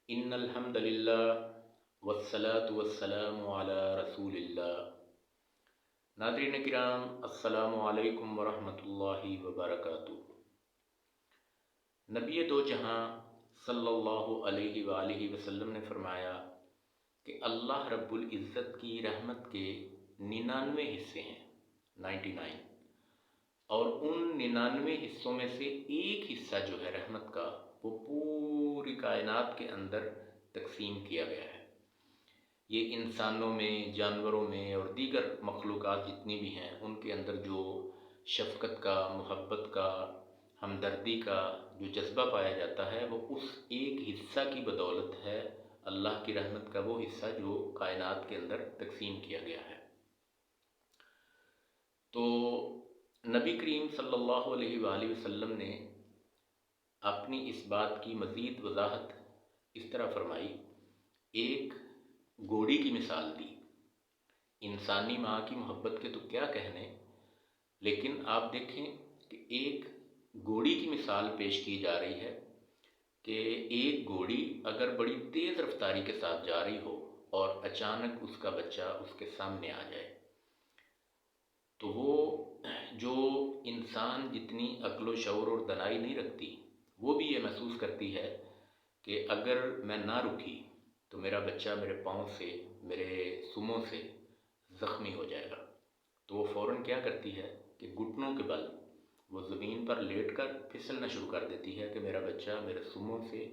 ان الحمد للہ والصلاة والسلام علی رسول اللہ۔ ناظرین کرام، السلام علیکم ورحمۃ اللہ وبرکاتہ۔ نبی دو جہاں صلی اللہ علیہ وآلہ وسلم نے فرمایا کہ اللہ رب العزت کی رحمت کے 99 حصے ہیں، 99، اور ان 99 حصوں میں سے ایک حصہ جو ہے رحمت کا، وہ پوری کائنات کے اندر تقسیم کیا گیا ہے۔ یہ انسانوں میں، جانوروں میں اور دیگر مخلوقات جتنی بھی ہیں، ان کے اندر جو شفقت کا، محبت کا، ہمدردی کا جو جذبہ پایا جاتا ہے، وہ اس ایک حصہ کی بدولت ہے، اللہ کی رحمت کا وہ حصہ جو کائنات کے اندر تقسیم کیا گیا ہے۔ تو نبی کریم صلی اللہ علیہ وآلہ وسلم نے اپنی اس بات کی مزید وضاحت اس طرح فرمائی، ایک گھوڑی کی مثال دی۔ انسانی ماں کی محبت کے تو کیا کہنے، لیکن آپ دیکھیں کہ ایک گھوڑی کی مثال پیش کی جا رہی ہے کہ ایک گھوڑی اگر بڑی تیز رفتاری کے ساتھ جا رہی ہو اور اچانک اس کا بچہ اس کے سامنے آ جائے، تو وہ جو انسان جتنی عقل و شعور اور دانائی نہیں رکھتی، وہ بھی یہ محسوس کرتی ہے کہ اگر میں نہ رکی تو میرا بچہ میرے پاؤں سے، میرے سموں سے زخمی ہو جائے گا۔ تو وہ فوراً کیا کرتی ہے کہ گھٹنوں کے بل وہ زمین پر لیٹ کر پھسلنا شروع کر دیتی ہے کہ میرا بچہ میرے سموں سے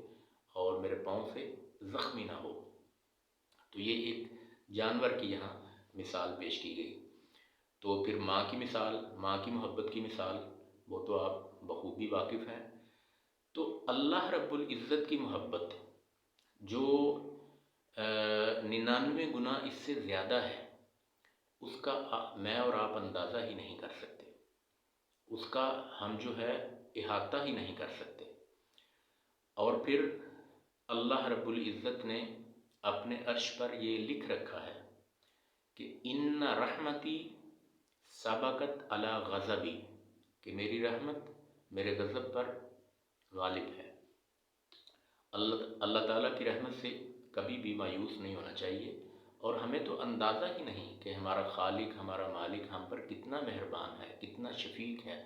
اور میرے پاؤں سے زخمی نہ ہو۔ تو یہ ایک جانور کی یہاں مثال پیش کی گئی۔ تو پھر ماں کی مثال، ماں کی محبت کی مثال، وہ تو آپ بخوبی واقف ہیں۔ تو اللہ رب العزت کی محبت جو 99 گنا اس سے زیادہ ہے، اس کا میں اور آپ اندازہ ہی نہیں کر سکتے، اس کا ہم جو ہے احاطہ ہی نہیں کر سکتے۔ اور پھر اللہ رب العزت نے اپنے عرش پر یہ لکھ رکھا ہے کہ ان رحمتی سبقت علی غضبی، کہ میری رحمت میرے غضب پر غالب ہے۔ اللہ تعالیٰ کی رحمت سے کبھی بھی مایوس نہیں ہونا چاہیے، اور ہمیں تو اندازہ ہی نہیں کہ ہمارا خالق، ہمارا مالک ہم پر کتنا مہربان ہے، کتنا شفیق ہے،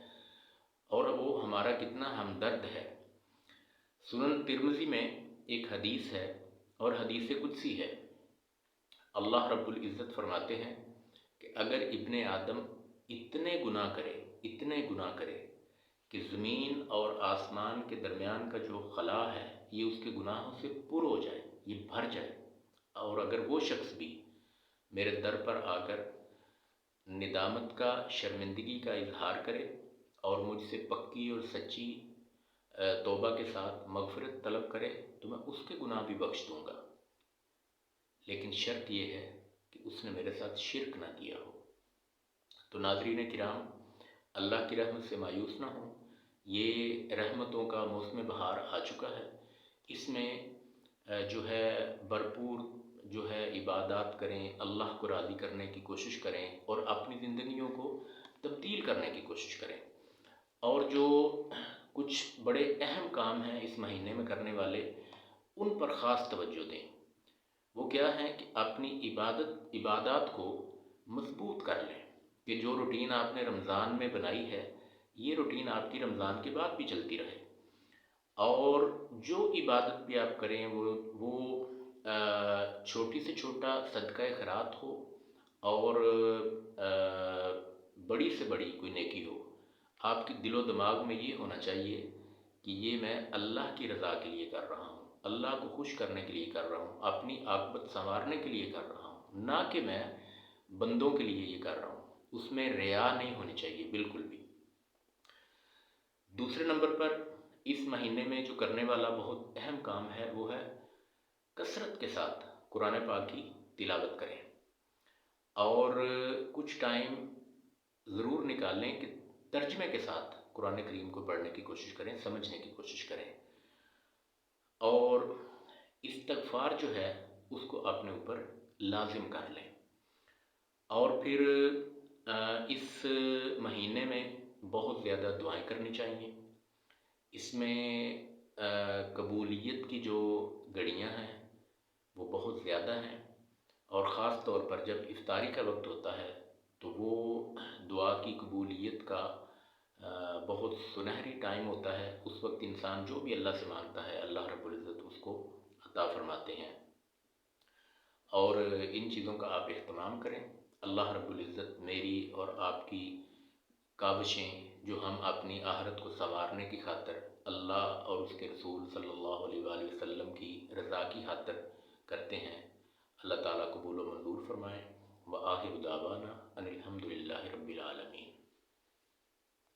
اور وہ ہمارا کتنا ہمدرد ہے۔ سنن ترمذی میں ایک حدیث ہے اور حدیث قدسی ہے۔ اللہ رب العزت فرماتے ہیں کہ اگر ابن آدم اتنے گناہ کرے، اتنے گناہ کرے کہ زمین اور آسمان کے درمیان کا جو خلا ہے یہ اس کے گناہوں سے پر ہو جائے، یہ بھر جائے، اور اگر وہ شخص بھی میرے در پر آ کر ندامت کا، شرمندگی کا اظہار کرے اور مجھ سے پکی اور سچی توبہ کے ساتھ مغفرت طلب کرے، تو میں اس کے گناہ بھی بخش دوں گا، لیکن شرط یہ ہے کہ اس نے میرے ساتھ شرک نہ کیا ہو۔ تو ناظرین کرام، اللہ کی رحمت سے مایوس نہ ہوں۔ یہ رحمتوں کا موسم بہار آ چکا ہے، اس میں جو ہے بھرپور جو ہے عبادات کریں، اللہ کو راضی کرنے کی کوشش کریں اور اپنی زندگیوں کو تبدیل کرنے کی کوشش کریں۔ اور جو کچھ بڑے اہم کام ہیں اس مہینے میں کرنے والے، ان پر خاص توجہ دیں۔ وہ کیا ہے کہ اپنی عبادات کو مضبوط کر لیں، کہ جو روٹین آپ نے رمضان میں بنائی ہے، یہ روٹین آپ کی رمضان کے بعد بھی چلتی رہے، اور جو عبادت بھی آپ کریں وہ چھوٹی سے چھوٹا صدقہ خیرات ہو اور بڑی سے بڑی کوئی نیکی ہو۔ آپ کے دل و دماغ میں یہ ہونا چاہیے کہ یہ میں اللہ کی رضا کے لیے کر رہا ہوں، اللہ کو خوش کرنے کے لیے کر رہا ہوں، اپنی عاقبت سنوارنے کے لیے کر رہا ہوں، نہ کہ میں بندوں کے لیے یہ کر رہا ہوں۔ اس میں ریا نہیں ہونی چاہیے بالکل بھی۔ دوسرے نمبر پر اس مہینے میں جو کرنے والا بہت اہم کام ہے، وہ ہے کثرت کے ساتھ قرآن پاک کی تلاوت کریں، اور کچھ ٹائم ضرور نکالیں کہ ترجمے کے ساتھ قرآن کریم کو پڑھنے کی کوشش کریں، سمجھنے کی کوشش کریں، اور استغفار جو ہے اس کو اپنے اوپر لازم کر لیں۔ اور پھر اس مہینے میں بہت زیادہ دعائیں کرنی چاہیے۔ اس میں قبولیت کی جو گھڑیاں ہیں وہ بہت زیادہ ہیں، اور خاص طور پر جب افطاری کا وقت ہوتا ہے تو وہ دعا کی قبولیت کا بہت سنہری ٹائم ہوتا ہے۔ اس وقت انسان جو بھی اللہ سے مانگتا ہے اللہ رب العزت اس کو عطا فرماتے ہیں، اور ان چیزوں کا آپ اہتمام کریں۔ اللہ رب العزت میری اور آپ کی کاوشیں جو ہم اپنی آخرت کو سنوارنے کی خاطر اللہ اور اس کے رسول صلی اللہ علیہ وآلہ وسلم کی رضا کی خاطر کرتے ہیں، اللہ تعالیٰ قبول و منظور فرمائیں۔ وآخر دعوانا ان الحمد للہ رب العالمین۔